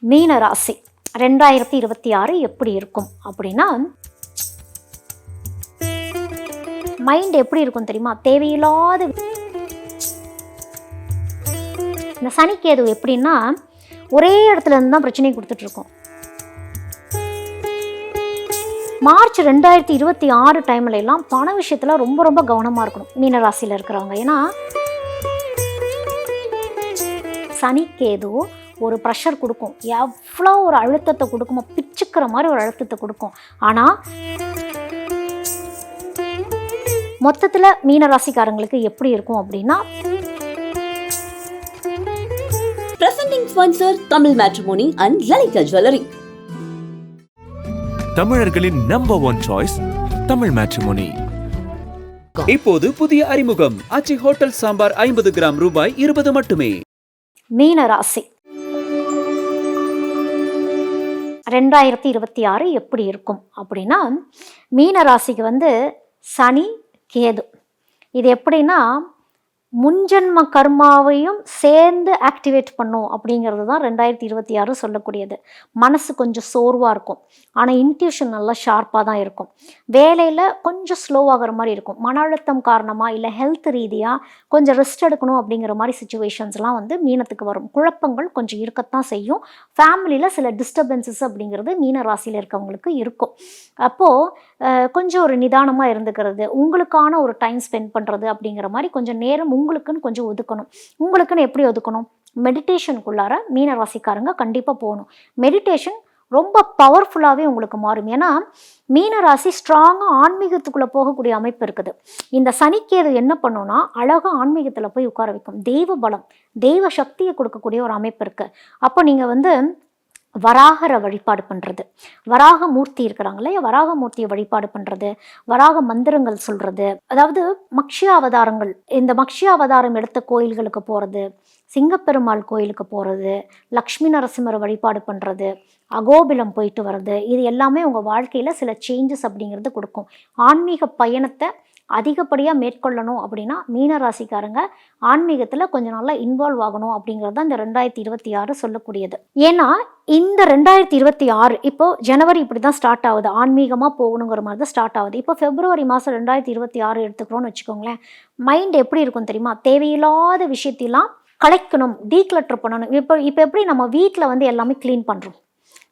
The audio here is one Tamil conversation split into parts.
மீன ராசி 2026 எப்படி இருக்கும் அப்படின்னா, மைண்ட் எப்படி இருக்கும் தெரியுமா? தேவையில்லாத இந்த சனிக்கேது எப்படின்னா ஒரே இடத்துல இருந்து தான் பிரச்சனை கொடுத்துட்ருக்கோம். மார்ச் 2026 டைம்ல எல்லாம் பண விஷயத்தில் ரொம்ப ரொம்ப கவனமாக இருக்கணும் மீனராசியில் இருக்கிறவங்க. ஏன்னா சனிக்கேது ஒரு ப்ரெஷர் கொடுக்கும், எவ்வளோ ஒரு அழுத்தத்தை கொடுக்குமோ, பிச்சுக்கிற மாதிரி ஒரு அழுத்தத்தை கொடுக்கும். ஆனால் மொத்தத்தில் மீனராசிக்காரங்களுக்கு எப்படி இருக்கும் அப்படின்னா, presenting sponsor Tamil matrimony and Lalitha jewellery. தமிழர்களின் நம்பர் 1 சாய்ஸ் தமிழ் மேட்ரிமோனி. இப்போது புதிய அறிமுகம் ஆச்சி ஹோட்டல் சாம்பார் 50 கிராம் ரூபாய் 20 மட்டுமே. மீனராசி 2026 எப்படி இருக்கும் அப்படின்னா, மீனராசிக்கு சனி கேது இது எப்படின்னா முன்ஜென்ம கர்மாவையும் சேர்ந்து ஆக்டிவேட் பண்ணும் அப்படிங்கிறது தான் 2026 சொல்லக்கூடியது. மனசு கொஞ்சம் சோர்வாக இருக்கும், ஆனால் இன்ட்யூஷன் நல்லா ஷார்ப்பாக தான் இருக்கும். வேலையில் கொஞ்சம் ஸ்லோவாகிற மாதிரி இருக்கும். மன அழுத்தம் காரணமாக இல்லை ஹெல்த் ரீதியாக கொஞ்சம் ரெஸ்ட் எடுக்கணும் அப்படிங்கிற மாதிரி சுச்சுவேஷன்ஸ்லாம் மீனத்துக்கு வரும். குழப்பங்கள் கொஞ்சம் இருக்கத்தான் செய்யும். ஃபேமிலியில் சில டிஸ்டர்பன்சஸ் அப்படிங்கிறது மீன ராசியில் இருக்கவங்களுக்கு இருக்கும். அப்போது கொஞ்சம் ஒரு நிதானமாக இருந்துக்கிறது, உங்களுக்கான ஒரு டைம் ஸ்பெண்ட் பண்ணுறது அப்படிங்கிற மாதிரி கொஞ்சம் நேரம் உங்களுக்குன்னு கொஞ்சம் ஒதுக்கணும். உங்களுக்குன்னு எப்படி ஒதுக்கணும்? மெடிடேஷனுக்குள்ளார மீனராசிக்காரங்க கண்டிப்பாக போகணும். மெடிடேஷன் ரொம்ப பவர்ஃபுல்லாகவே உங்களுக்கு மாறும். ஏன்னா மீனராசி ஸ்ட்ராங்காக ஆன்மீகத்துக்குள்ளே போகக்கூடிய அமைப்பு இருக்குது. இந்த சனிக்கேது என்ன பண்ணுன்னா அழகாக ஆன்மீகத்தில் போய் உட்கார வைக்கும். தெய்வ பலம், தெய்வ சக்தியை கொடுக்கக்கூடிய ஒரு அமைப்பு இருக்குது. அப்போ நீங்கள் வராகரை வழிபாடு பண்ணுறது, வராக மூர்த்தி இருக்கிறாங்க இல்லையா, வராக மூர்த்தியை வழிபாடு பண்ணுறது, வராக மந்திரங்கள் சொல்கிறது, அதாவது மக்ஷிய அவதாரங்கள், இந்த மக்ஷிய அவதாரம் எடுத்த கோயில்களுக்கு போகிறது, சிங்கப்பெருமாள் கோயிலுக்கு போகிறது, லக்ஷ்மி நரசிம்மரை வழிபாடு பண்ணுறது, அகோபிலம் போயிட்டு வர்றது, இது எல்லாமே உங்கள் வாழ்க்கையில் சில சேஞ்சஸ் அப்படிங்கிறது கொடுக்கும். ஆன்மீக பயணத்தை அதிகப்படியாக மேற்கொள்ளணும் அப்படின்னா மீனராசிக்காரங்க ஆன்மீகத்தில் கொஞ்சம் நல்லா இன்வால்வ் ஆகணும் அப்படிங்கிறது தான் இந்த 2026 சொல்லக்கூடியது. ஏன்னா இந்த 2026 இப்போது ஜனவரி இப்படி தான் ஸ்டார்ட் ஆகுது, ஆன்மீகமாக போகணுங்கிற மாதிரி தான் ஸ்டார்ட் ஆகுது. இப்போ ஃபெப்ரவரி மாதம் 2026 எடுத்துக்கிறோன்னு வச்சுக்கோங்களேன். மைண்ட் எப்படி இருக்கும் தெரியுமா? தேவையில்லாத விஷயத்தெல்லாம் கலைக்கணும், டீக்ளட்டர் பண்ணணும். இப்போ எப்படி நம்ம வீட்டில் எல்லாமே க்ளீன் பண்ணுறோம்,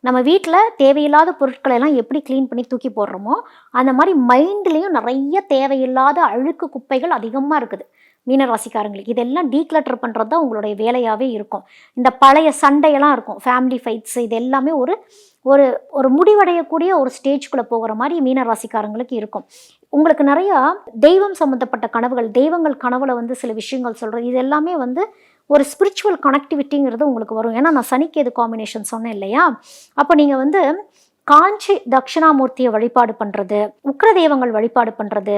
நம்ம வீட்டில் தேவையில்லாத பொருட்களை எல்லாம் எப்படி க்ளீன் பண்ணி தூக்கி போடுறோமோ அந்த மாதிரி மைண்ட்லேயும் நிறைய தேவையில்லாத அழுக்கு குப்பைகள் அதிகமாக இருக்குது மீனராசிக்காரங்களுக்கு. இதெல்லாம் டீக்ளட்டர் பண்ணுறது தான் உங்களுடைய வேலையாகவே இருக்கும். இந்த பழைய சண்டையெல்லாம் இருக்கும், ஃபேமிலி ஃபைட்ஸ், இது எல்லாமே ஒரு ஒரு ஒரு முடிவடையக்கூடிய ஒரு ஸ்டேஜ்குள்ளே போகிற மாதிரி மீனராசிக்காரங்களுக்கு இருக்கும். உங்களுக்கு நிறையா தெய்வம் சம்மந்தப்பட்ட கனவுகள், தெய்வங்கள் கனவுல சில விஷயங்கள் சொல்கிறது, இது எல்லாமே ஒரு ஸ்பிரிச்சுவல் கனெக்டிவிட்டிங்கிறது உங்களுக்கு வரும். ஏன்னா நான் சனிக்கேது காம்பினேஷன் சொன்னேன் இல்லையா? அப்போ நீங்கள் காஞ்சி தட்சிணாமூர்த்தியை வழிபாடு பண்ணுறது, உக்ர தெய்வங்கள் வழிபாடு பண்ணுறது,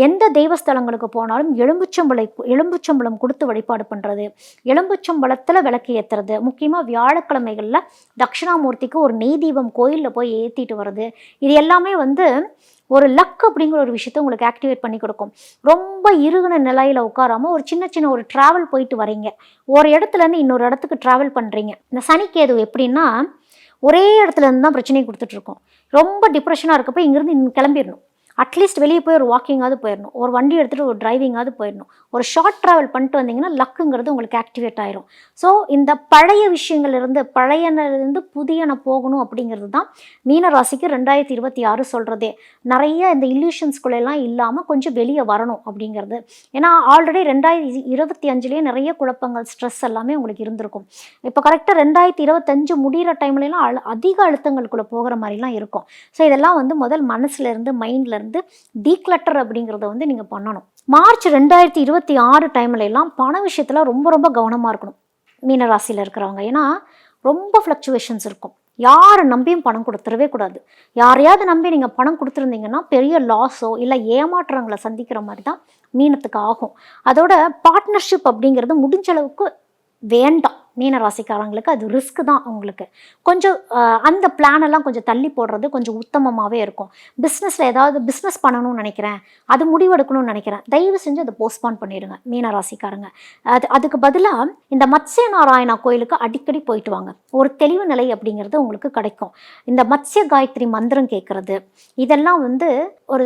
எந்த தெய்வஸ்தலங்களுக்கு போனாலும் எலும்புச்சம்பளம் கொடுத்து வழிபாடு பண்ணுறது, எலும்புச்சம்பளத்தில் விளக்கு ஏற்றுறது, முக்கியமாக வியாழக்கிழமைகளில் தட்சிணாமூர்த்திக்கு ஒரு நெய் தீபம் கோயிலில் போய் ஏற்றிட்டு வர்றது, இது எல்லாமே ஒரு லக் அப்படிங்கிற ஒரு விஷயத்தை உங்களுக்கு ஆக்டிவேட் பண்ணி கொடுக்கும். ரொம்ப இறுகின நிலையில் உட்காராமல் ஒரு சின்ன ஒரு ட்ராவல் போயிட்டு வரீங்க, ஒரு இடத்துலேருந்து இன்னொரு இடத்துக்கு ட்ராவல் பண்ணுறீங்க. இந்த சனிக்கேது எப்படின்னா ஒரே இடத்துல இருந்து தான் பிரச்சனையை கொடுத்துட்ருக்கோம். ரொம்ப டிப்ரெஷனாக இருக்கப்போ இங்கேருந்து கிளம்பிடணும், அட்லீஸ்ட் வெளியே போய் ஒரு வாக்கிங்காவது போயிடணும், ஒரு வண்டி எடுத்துகிட்டு ஒரு டிரைவிங்காவது போயிடணும், ஒரு ஷார்ட் ட்ராவல் பண்ணிட்டு வந்தீங்கன்னா லக்குங்கிறது உங்களுக்கு ஆக்டிவேட் ஆயிரும். ஸோ இந்த பழைய விஷயங்கள்லேருந்து பழையனிலிருந்து புதியன போகணும் அப்படிங்கிறது தான் மீனராசிக்கு 2026 சொல்கிறதே. நிறைய இந்த இல்யூஷன்ஸ்குள்ளெல்லாம் இல்லாமல் கொஞ்சம் வெளியே வரணும் அப்படிங்கிறது. ஏன்னா ஆல்ரெடி 2025 நிறைய குழப்பங்கள், ஸ்ட்ரெஸ் எல்லாமே உங்களுக்கு இருந்திருக்கும். இப்போ கரெக்டாக 2025 முடிகிற டைம்லலாம் அதிக அழுத்தங்களுக்குள்ளே போகிற மாதிரிலாம் இருக்கும். ஸோ இதெல்லாம் முதல் மனசுலேருந்து மைண்ட்லேருந்து டீக்ளட்டர் அப்படிங்கிறத நீங்கள் பண்ணணும். மார்ச் 2026 டைம்ல எல்லாம் பண விஷயத்தில் ரொம்ப ரொம்ப கவனமாக இருக்கணும் மீனராசியில் இருக்கிறவங்க. ஏன்னா ரொம்ப ஃப்ளக்சுவேஷன்ஸ் இருக்கும். யாரை நம்பியும் பணம் கொடுத்துடவே கூடாது. யாரையாவது நம்பி நீங்கள் பணம் கொடுத்துருந்தீங்கன்னா பெரிய லாஸோ இல்லை ஏமாற்றங்களை சந்திக்கிற மாதிரி தான் மீனத்துக்கு ஆகும். அதோட பார்ட்னர்ஷிப் அப்படிங்கிறது முடிஞ்ச அளவுக்கு வேண்டாம். மீன ராசிக்காரங்களுக்கு அது ரிஸ்க் தான் உங்களுக்கு. கொஞ்சம் அந்த பிளானெல்லாம் கொஞ்சம் தள்ளி போடுறது கொஞ்சம் உத்தமமாகவே இருக்கும். பிஸ்னஸில் ஏதாவது பிஸ்னஸ் பண்ணணும்னு நினைக்கிறேன், அது முடிவெடுக்கணும்னு நினைக்கிறேன், தயவு செஞ்சு அதை போஸ்ட்பான் பண்ணிடுங்க மீன ராசிக்காரங்க. அதுக்கு பதிலாக இந்த மத்ஸ்ய நாராயணா கோயிலுக்கு அடிக்கடி போயிட்டு வாங்க. ஒரு தெளிவு நிலை அப்படிங்கிறது உங்களுக்கு கிடைக்கும். இந்த மத்ஸ்ய காயத்ரி மந்திரம் கேட்குறது இதெல்லாம் வந்து ஒரு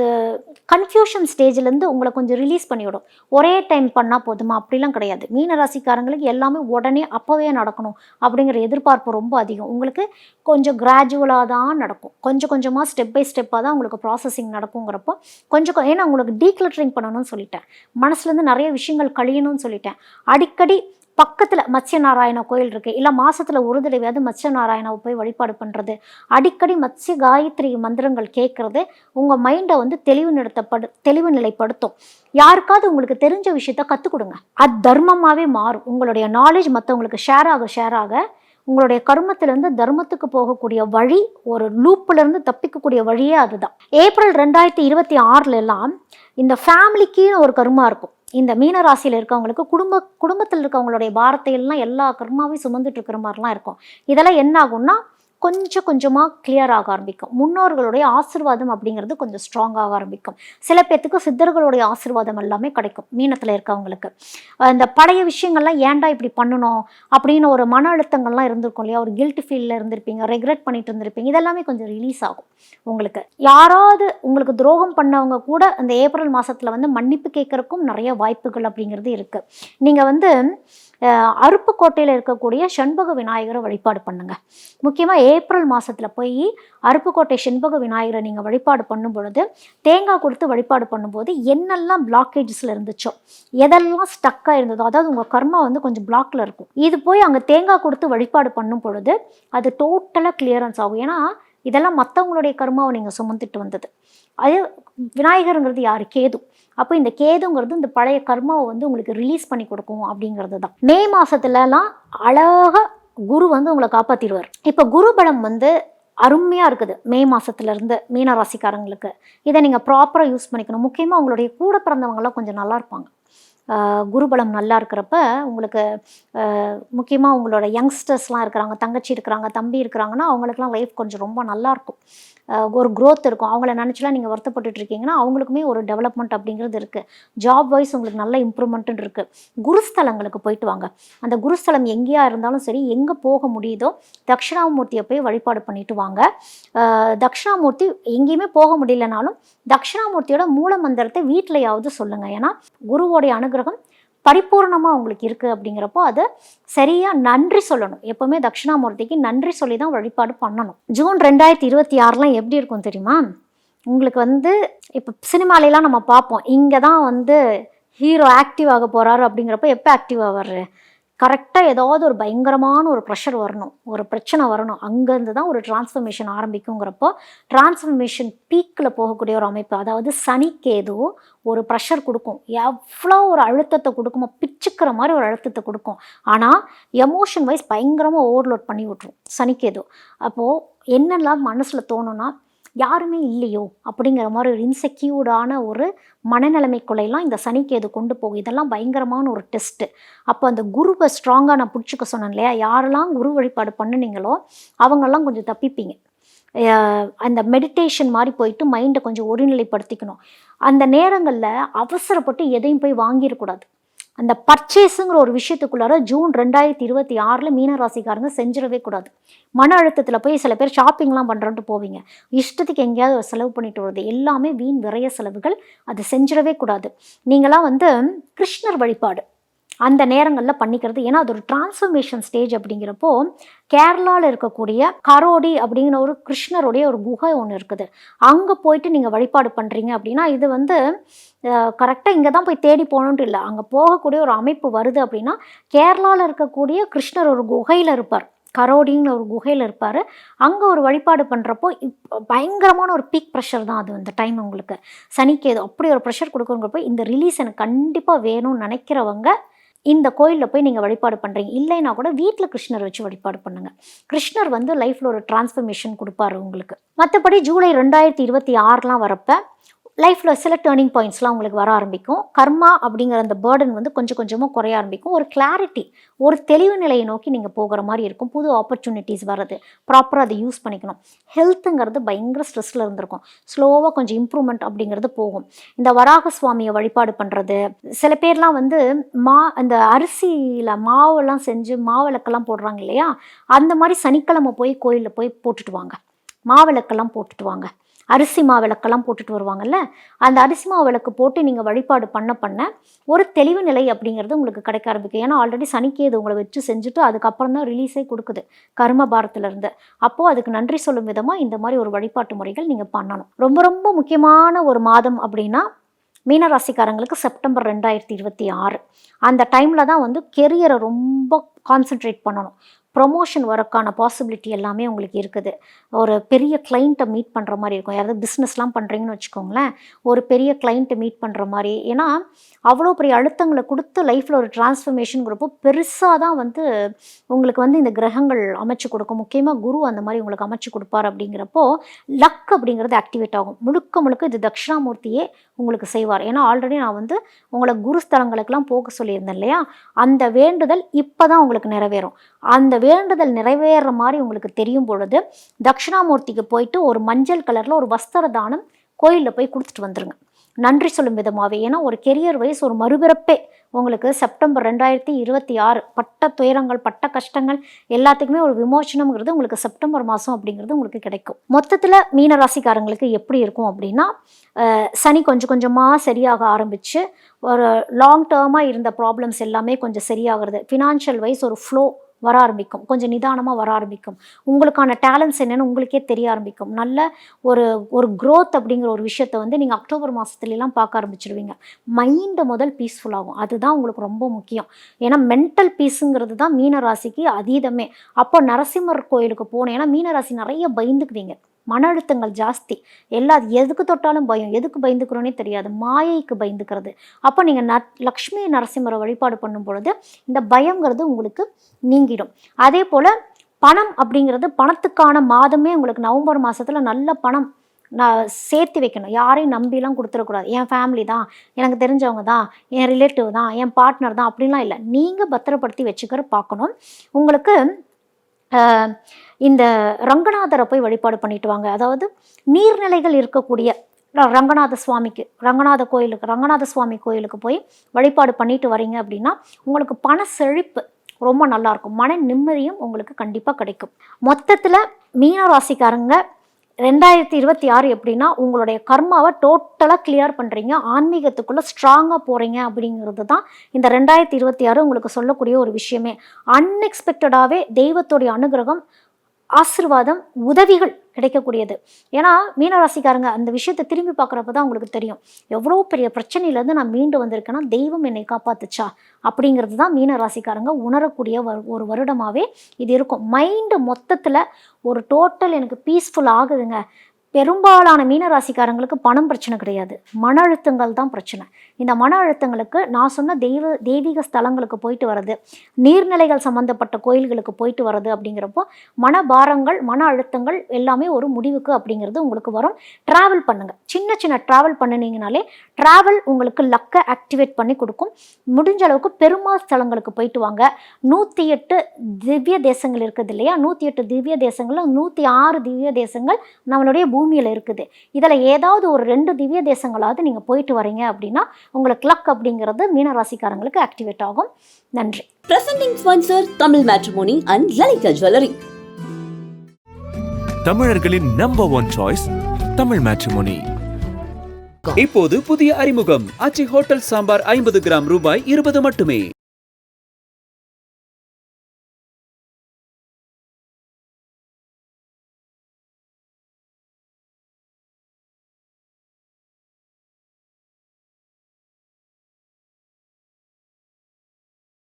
கன்ஃபியூஷன் ஸ்டேஜ்லேருந்து உங்களை கொஞ்சம் ரிலீஸ் பண்ணிவிடும். ஒரே டைம் பண்ணால் போதுமா அப்படிலாம் கிடையாது. மீன ராசிக்காரங்களுக்கு எல்லாமே உடனே அப்போவே நடக்கணும் அப்படிங்கிற எதிர்பார்ப்பு ரொம்ப அதிகம். உங்களுக்கு கொஞ்சம் கிராஜுவலாக தான் நடக்கும், கொஞ்சம் கொஞ்சமாக ஸ்டெப் பை ஸ்டெப்பாக தான் உங்களுக்கு ப்ராசஸிங் நடக்குங்கிறப்போ ஏன்னா உங்களுக்கு டீக்ளட்டரிங் பண்ணணும்னு சொல்லிட்டேன், மனசுலேருந்து நிறைய விஷயங்கள் கழியணும்னு சொல்லிட்டேன். அடிக்கடி பக்கத்தில் மத்ஸ்ய நாராயண கோயில் இருக்குது, இல்லை மாதத்தில் ஒரு தடவையாவது மத்ஸ்ய நாராயணாவை போய் வழிபாடு பண்ணுறது, அடிக்கடி மத்ஸ்ய காயத்ரி மந்திரங்கள் கேட்குறது உங்கள் மைண்டை வந்து தெளிவு நிலைப்படுத்தும். யாருக்காவது உங்களுக்கு தெரிஞ்ச விஷயத்த கற்றுக் கொடுங்க, அது தர்மமாகவே மாறும். உங்களுடைய நாலேஜ் மற்றவங்களுக்கு ஷேர் ஆக உங்களுடைய கர்மத்திலேருந்து தர்மத்துக்கு போகக்கூடிய வழி, ஒரு லூப்பிலேருந்து தப்பிக்கக்கூடிய வழியே அதுதான். ஏப்ரல் 2026 இந்த ஃபேமிலிக்கு ஒரு கர்மா இருக்கும். இந்த மீன ராசியில் இருக்கவங்களுக்கு குடும்பத்தில் இருக்கவங்களுடைய பாரத்தை எல்லாம் எல்லா கர்மாவையும் சுமந்துட்டு இருக்கிற மாதிரிலாம் இருக்கும். இதெல்லாம் என்ன ஆகும்னா கொஞ்சம் கொஞ்சமாக கிளியர் ஆக ஆரம்பிக்கும். முன்னோர்களுடைய ஆசீர்வாதம் அப்படிங்கிறது கொஞ்சம் ஸ்ட்ராங்காக ஆரம்பிக்கும். சில பேர்த்துக்கு சித்தர்களுடைய ஆசீர்வாதம் எல்லாமே கிடைக்கும் மீனத்தில் இருக்கவங்களுக்கு. இந்த பழைய விஷயங்கள்லாம் ஏன்டா இப்படி பண்ணணும் அப்படின்னு ஒரு மன அழுத்தங்கள்லாம் இருந்திருக்கும் இல்லையா, ஒரு கில்ட்டி ஃபீலில் இருந்திருப்பீங்க, ரெக்ரெட் பண்ணிட்டு இருந்திருப்பீங்க, இதெல்லாமே கொஞ்சம் ரிலீஸ் ஆகும் உங்களுக்கு. யாராவது உங்களுக்கு துரோகம் பண்ணவங்க கூட இந்த ஏப்ரல் மாதத்தில் வந்து மன்னிப்பு கேட்கறக்கும் நிறைய வாய்ப்புகள் அப்படிங்கிறது இருக்குது. நீங்கள் வந்து அருப்புக்கோட்டையில் இருக்கக்கூடிய செண்பக விநாயகரை வழிபாடு பண்ணுங்க. முக்கியமாக ஏப்ரல் மாதத்தில் போய் அருப்புக்கோட்டை செண்பக விநாயகரை நீங்கள் வழிபாடு பண்ணும் பொழுது தேங்காய் கொடுத்து வழிபாடு பண்ணும்போது என்னெல்லாம் பிளாக்கேஜஸில் இருந்துச்சோ, எதெல்லாம் ஸ்டக்காக இருந்ததோ, அதாவது உங்கள் கர்மா வந்து கொஞ்சம் பிளாக்ல இருக்கும், இது போய் அங்கே தேங்காய் கொடுத்து வழிபாடு பண்ணும் பொழுது அது டோட்டலாக கிளியரன்ஸ் ஆகும். ஏன்னா இதெல்லாம் மற்றவங்களுடைய கர்மாவை நீங்கள் சுமந்துட்டு வந்தது. அது விநாயகருங்கிறது யார்? கேது. அப்போ இந்த கேதுங்கிறது இந்த பழைய கர்மாவை வந்து உங்களுக்கு ரிலீஸ் பண்ணி கொடுக்கும் அப்படிங்கிறது தான். மே மாதத்துலலாம் அழகாக குரு வந்து உங்களை காப்பாற்றிடுவார். இப்போ குரு பலம் வந்து அருமையாக இருக்குது மே மாதத்துலேருந்து மீன ராசிக்காரங்களுக்கு. இதை நீங்கள் ப்ராப்பராக யூஸ் பண்ணிக்கணும். முக்கியமாக உங்களுடைய கூட பிறந்தவங்களாம் கொஞ்சம் நல்லா இருப்பாங்க. குருபலம் நல்லா இருக்கிறப்ப உங்களுக்கு முக்கியமாக உங்களோட யங்ஸ்டர்ஸ்லாம் இருக்கிறாங்க, தங்கச்சி இருக்கிறாங்க, தம்பி இருக்கிறாங்கன்னா அவங்களுக்குலாம் லைஃப் கொஞ்சம் ரொம்ப நல்லாயிருக்கும், ஒரு க்ரோத் இருக்கும். அவங்கள நினச்சிலாம் நீங்கள் வருத்தப்பட்டு இருக்கீங்கன்னா அவங்களுக்குமே ஒரு டெவலப்மெண்ட் அப்படிங்கிறது இருக்குது. ஜாப் வைஸ் உங்களுக்கு நல்ல இம்ப்ரூவ்மெண்ட்டு இருக்குது. குருஸ்தலங்களுக்கு போயிட்டு வாங்க. அந்த குருஸ்தலம் எங்கேயா இருந்தாலும் சரி, எங்கே போக முடியுதோ தட்சிணாமூர்த்தியை போய் வழிபாடு பண்ணிட்டு வாங்க. தட்சிணாமூர்த்தி எங்கேயுமே போக முடியலனாலும் தட்சிணாமூர்த்தியோட மூல மந்திரத்தை வீட்டிலையாவது சொல்லுங்கள். ஏன்னா குருவோடைய அனுகிரகம் பரிபூர்ணமாக உங்களுக்கு இருக்குது அப்படிங்கிறப்போ அதை சரியாக நன்றி சொல்லணும். எப்போவுமே தட்சிணாமூர்த்திக்கு நன்றி சொல்லி தான் வழிபாடு பண்ணணும். ஜூன் 2026 எப்படி இருக்கும் தெரியுமா? உங்களுக்கு வந்து இப்போ சினிமாலெலாம் நம்ம பார்ப்போம், இங்கே தான் வந்து ஹீரோ ஆக்டிவ் ஆக போகிறாரு அப்படிங்கிறப்ப எப்போ ஆக்டிவ் ஆவார்? கரெக்டாக ஏதாவது ஒரு பயங்கரமான ஒரு ப்ரெஷர் வரணும், ஒரு பிரச்சனை வரணும், அங்கேருந்து தான் ஒரு டிரான்ஸ்ஃபர்மேஷன் ஆரம்பிக்குங்கிறப்போ டிரான்ஸ்ஃபர்மேஷன் பீக்கில் போகக்கூடிய ஒரு அமைப்பு. அதாவது சனிக்கேது ஒரு ப்ரெஷர் கொடுக்கும், எவ்வளோ ஒரு அழுத்தத்தை கொடுக்குமோ, பிச்சுக்கிற மாதிரி ஒரு அழுத்தத்தை கொடுக்கும். ஆனால் எமோஷன் வைஸ் பயங்கரமாக ஓவர்லோட் பண்ணி விட்ரும் சனிக்கேது. அப்போது என்னெல்லாம் மனசில் தோணுன்னா, யாருமே இல்லையோ அப்படிங்கிற மாதிரி ஒரு இன்செக்யூர்டான ஒரு மனநிலைமைக்குள்ளையெல்லாம் இந்த சனிக்கேது கொண்டு போகும். இதெல்லாம் பயங்கரமான ஒரு டெஸ்ட்டு. அப்போ அந்த குருவை ஸ்ட்ராங்காக நான் பிடிச்சிக்க சொன்னேன் இல்லையா, யாரெல்லாம் குரு வழிபாடு பண்ணினீங்களோ அவங்கெல்லாம் கொஞ்சம் தப்பிப்பீங்க. அந்த மெடிடேஷன் மாதிரி போயிட்டு மைண்டை கொஞ்சம் ஒருநிலைப்படுத்திக்கணும். அந்த நேரங்களில் அவசரப்பட்டு எதையும் போய் வாங்கிடக்கூடாது. அந்த பர்ச்சேஸுங்கிற ஒரு விஷயத்துக்குள்ளார ஜூன் 2026 மீனராசிக்காரங்க செஞ்சிடவே கூடாது. மன அழுத்தத்தில் போய் சில பேர் ஷாப்பிங்லாம் பண்ணுறன்ட்டு போவீங்க, இஷ்டத்துக்கு எங்கேயாவது செலவு பண்ணிட்டு வருது, எல்லாமே வீண் விரைய செலவுகள். அது செஞ்சிடவே கூடாது. நீங்களாம் வந்து கிருஷ்ணர் வழிபாடு அந்த நேரங்களில் பண்ணிக்கிறது. ஏன்னா அது ஒரு டிரான்ஸ்ஃபர்மேஷன் ஸ்டேஜ் அப்படிங்கிறப்போ கேரளாவில் இருக்கக்கூடிய கரோடி அப்படிங்கிற ஒரு கிருஷ்ணருடைய ஒரு குகை ஒன்று இருக்குது. அங்கே போயிட்டு நீங்கள் வழிபாடு பண்ணுறீங்க அப்படின்னா இது வந்து கரெக்டாக இங்கே தான் போய் தேடி போகணுன்ட்டு இல்லை, அங்கே போகக்கூடிய ஒரு அமைப்பு வருது அப்படின்னா கேரளாவில் இருக்கக்கூடிய கிருஷ்ணர் ஒரு குகையில் இருப்பார், கரோடிங்கிற ஒரு குகையில் இருப்பார். அங்கே ஒரு வழிபாடு பண்ணுறப்போ பயங்கரமான ஒரு பீக் ப்ரெஷர் தான் அது. அந்த டைம் உங்களுக்கு சனிக்கேது அப்படி ஒரு ப்ரெஷர் கொடுக்குறப்போ இந்த ரிலீஸ் எனக்கு கண்டிப்பாக வேணும்னு நினைக்கிறவங்க இந்த கோயிலில் போய் நீங்கள் வழிபாடு பண்ணுறீங்க. இல்லைன்னா கூட வீட்டில் கிருஷ்ணர் வச்சு வழிபாடு பண்ணுங்கள். கிருஷ்ணர் வந்து லைஃப்பில் ஒரு டிரான்ஸ்ஃபர்மேஷன் கொடுப்பாரு உங்களுக்கு. மற்றபடி ஜூலை 2026 வரப்போ லைஃப்பில் சில டேர்னிங் பாயிண்ட்ஸ்லாம் உங்களுக்கு வர ஆரம்பிக்கும். கர்மா அப்படிங்கிற அந்த பேர்டன் வந்து கொஞ்சம் கொஞ்சமாக குறைய ஆரம்பிக்கும். ஒரு கிளாரிட்டி, ஒரு தெளிவு நிலையை நோக்கி நீங்கள் போகிற மாதிரி இருக்கும். புது ஆப்பர்ச்சுனிட்டிஸ் வர்றது, ப்ராப்பராக அதை யூஸ் பண்ணிக்கணும். ஹெல்த்துங்கிறது பயங்கர ஸ்ட்ரெஸ்ஸில் இருந்திருக்கும். ஸ்லோவாக கொஞ்சம் இம்ப்ரூவ்மெண்ட் அப்படிங்கிறது போகும். இந்த வராக சுவாமியை வழிபாடு பண்ணுறது, சில பேர்லாம் வந்து அந்த அரிசியில் மாவெல்லாம் செஞ்சு மாவிளக்கெல்லாம் போடுறாங்க இல்லையா, அந்த மாதிரி சனிக்கிழமை போய் கோயிலில் போய் போட்டுட்டு வாங்க. மாவிளக்கெல்லாம் போட்டுட்டு வாங்க. அரிசி மாவிளக்கெல்லாம் போட்டுட்டு வருவாங்கல்ல, அந்த அரிசி மாவிளக்கு போட்டு நீங்கள் வழிபாடு பண்ண ஒரு தெளிவு நிலை அப்படிங்கிறது உங்களுக்கு கிடைக்க ஆரம்பிக்கும். ஏன்னா ஆல்ரெடி சனிக்கேது உங்களை வச்சு செஞ்சுட்டு அதுக்கப்புறம் தான் ரிலீஸே கொடுக்குது கர்ம பாரத்திலிருந்து. அப்போது அதுக்கு நன்றி சொல்லும் விதமாக இந்த மாதிரி ஒரு வழிபாட்டு முறைகள் நீங்கள் பண்ணணும். ரொம்ப ரொம்ப முக்கியமான ஒரு மாதம் அப்படின்னா மீனராசிக்காரங்களுக்கு செப்டம்பர் 2026. அந்த டைமில் தான் வந்து கெரியரை ரொம்ப கான்சென்ட்ரேட் பண்ணணும். ப்ரொமோஷன் வரக்கான பாசிபிலிட்டி எல்லாமே உங்களுக்கு இருக்குது. ஒரு பெரிய கிளைண்ட்டை மீட் பண்ணுற மாதிரி இருக்கும். யாராவது பிஸ்னஸ்லாம் பண்ணுறீங்கன்னு வச்சுக்கோங்களேன், ஒரு பெரிய கிளைண்ட்டை மீட் பண்ணுற மாதிரி. ஏன்னா அவ்வளோ பெரிய அழுத்தங்களை கொடுத்து லைஃப்பில் ஒரு டிரான்ஸ்ஃபர்மேஷனுங்கிறப்போ பெருசாக தான் வந்து உங்களுக்கு வந்து இந்த கிரகங்கள் அமைச்சு கொடுக்கும். முக்கியமாக குரு அந்த மாதிரி உங்களுக்கு அமைச்சு கொடுப்பார். அப்படிங்கிறப்போ லக் அப்படிங்கிறது ஆக்டிவேட் ஆகும். முழுக்க முழுக்க இது தட்சிணாமூர்த்தியே உங்களுக்கு செய்வார். ஏன்னா ஆல்ரெடி நான் வந்து உங்களை குரு ஸ்தலங்களுக்கெல்லாம் போக சொல்லியிருந்தேன் இல்லையா, அந்த வேண்டுதல் இப்போ தான் உங்களுக்கு நிறைவேறும். அந்த வேண்டுதல் நிறைவேற மாதிரி உங்களுக்கு தெரியும் பொழுது தட்சிணாமூர்த்திக்கு போயிட்டு ஒரு மஞ்சள் கலரில் ஒரு வஸ்திர தானம் கோயிலில் போய் கொடுத்துட்டு வந்துருங்க, நன்றி சொல்லும் விதமாகவே. ஏன்னா ஒரு கெரியர் வைஸ் ஒரு மறுபிறப்பே உங்களுக்கு செப்டம்பர் 2026 பட்ட துயரங்கள், பட்ட கஷ்டங்கள் எல்லாத்துக்குமே ஒரு விமோச்சனம்ங்கிறது உங்களுக்கு செப்டம்பர் மாதம் அப்படிங்கிறது உங்களுக்கு கிடைக்கும். மொத்தத்தில் மீனராசிக்காரங்களுக்கு எப்படி இருக்கும் அப்படின்னா, சனி கொஞ்சம் கொஞ்சமாக சரியாக ஆரம்பித்து ஒரு லாங் டேர்மாக இருந்த ப்ராப்ளம்ஸ் எல்லாமே கொஞ்சம் சரியாகிறது. ஃபினான்ஷியல் வைஸ் ஒரு ஃப்ளோ வர ஆரம்பிக்கும். கொஞ்சம் நிதானமாக வர ஆரம்பிக்கும். உங்களுக்கான டேலண்ட்ஸ் என்னென்னு உங்களுக்கே தெரிய ஆரம்பிக்கும். நல்ல ஒரு க்ரோத் அப்படிங்கிற ஒரு விஷயத்தை வந்து நீங்கள் அக்டோபர் மாதத்துலலாம் பார்க்க ஆரம்பிச்சிடுவீங்க. மைண்டு முதல் பீஸ்ஃபுல்லாகும். அதுதான் உங்களுக்கு ரொம்ப முக்கியம். ஏன்னா மென்டல் பீஸுங்கிறது தான் மீனராசிக்கு அதீதமே. அப்போ நரசிம்மர் கோயிலுக்கு போனேன். ஏன்னா மீனராசி நிறைய பயந்துக்குவீங்க. மன அழுத்தங்கள் ஜாஸ்தி. எதுக்கு தொட்டாலும் பயம். எதுக்கு பயந்துக்கிறோன்னே தெரியாது. மாயைக்கு பயந்துக்கிறது. அப்போ நீங்கள் லக்ஷ்மி நரசிம்மரை வழிபாடு பண்ணும் பொழுது இந்த பயங்கிறது உங்களுக்கு நீங்கிடும். அதே போல் பணம் அப்படிங்கிறது, பணத்துக்கான மாதமே உங்களுக்கு நவம்பர் மாதத்தில் நல்ல பணம் நான் சேர்த்து வைக்கணும். யாரையும் நம்பிலாம் கொடுத்துடக்கூடாது. என் ஃபேமிலி தான், எனக்கு தெரிஞ்சவங்க தான், என் ரிலேட்டிவ் தான், என் பார்ட்னர் தான் அப்படின்லாம் இல்லை. நீங்கள் பத்திரப்படுத்தி வச்சுக்கிற பார்க்கணும். உங்களுக்கு இந்த ரங்கநாதரை போய் வழிபாடு பண்ணிட்டு வாங்க. அதாவது நீர்நிலைகள் இருக்கக்கூடிய ரங்கநாத சுவாமி கோயிலுக்கு போய் வழிபாடு பண்ணிட்டு வரீங்க அப்படின்னா உங்களுக்கு பண செழிப்பு ரொம்ப நல்லாயிருக்கும். மன நிம்மதியும் உங்களுக்கு கண்டிப்பாக கிடைக்கும். மொத்தத்தில் மீனராசிக்காரங்க 2026 எப்படின்னா உங்களுடைய கர்மாவை டோட்டலாக கிளியர் பண்ணுறீங்க, ஆன்மீகத்துக்குள்ளே ஸ்ட்ராங்காக போகிறீங்க அப்படிங்கிறது தான் இந்த 2026 உங்களுக்கு சொல்லக்கூடிய ஒரு விஷயமே. அன்எக்ஸ்பெக்டடாகவே தெய்வத்துடைய அனுகிரகம், ஆசீர்வாதம், உதவிகள் கிடைக்கக்கூடியது. ஏன்னா மீனராசிக்காரங்க அந்த விஷயத்தை திரும்பி பார்க்குறப்ப தான் உங்களுக்கு தெரியும், எவ்வளோ பெரிய பிரச்சனையிலேருந்து நான் மீண்டு வந்திருக்கேன்னா தெய்வம் என்னை காப்பாத்துச்சா அப்படிங்கிறது தான் மீனராசிக்காரங்க உணரக்கூடிய ஒரு வருடமாகவே இது இருக்கும். மைண்டு மொத்தத்தில் ஒரு டோட்டல் எனக்கு பீஸ்ஃபுல் ஆகுதுங்க. பெரும்பாலான மீனராசிக்காரங்களுக்கு பணம் பிரச்சனை கிடையாது, மன அழுத்தங்கள் தான் பிரச்சனை. இந்த மன அழுத்தங்களுக்கு நான் சொன்ன தெய்வீக ஸ்தலங்களுக்கு போயிட்டு வர்றது, நீர்நிலைகள் சம்மந்தப்பட்ட கோயில்களுக்கு போயிட்டு வர்றது அப்படிங்கிறப்போ மனபாரங்கள், மன அழுத்தங்கள் எல்லாமே ஒரு முடிவுக்கு அப்படிங்கிறது உங்களுக்கு வரும். ட்ராவல் பண்ணுங்கள். சின்ன சின்ன ட்ராவல் பண்ணினீங்கனாலே ட்ராவல் உங்களுக்கு லக்கை ஆக்டிவேட் பண்ணி கொடுக்கும். முடிஞ்ச அளவுக்கு பெருமாள் ஸ்தலங்களுக்கு போயிட்டு வாங்க. 108 திவ்ய தேசங்கள் இருக்குது இல்லையா, 108 திவ்ய தேசங்களில் 106 திவ்ய தேசங்கள் நம்மளுடைய பூமியில் இருக்குது. இதில் ஏதாவது ஒரு 2 திவ்ய தேசங்களாவது நீங்கள் போயிட்டு வரீங்க அப்படின்னா உங்களுக்கு லக் அப்படிங்கிறது மீனராசிக்காரங்களுக்கு ஆக்டிவேட் ஆகும். நன்றி. Presenting sponsor Tamil matrimony and Lalitha jewellery. தமிழர்களின் நம்பர் 1 சாய்ஸ் தமிழ் மேட்ரிமோனி. இப்போது புதிய அறிமுகம் ஆச்சி ஹோட்டல் சாம்பார் 50 கிராம் ரூபாய் 20 மட்டுமே.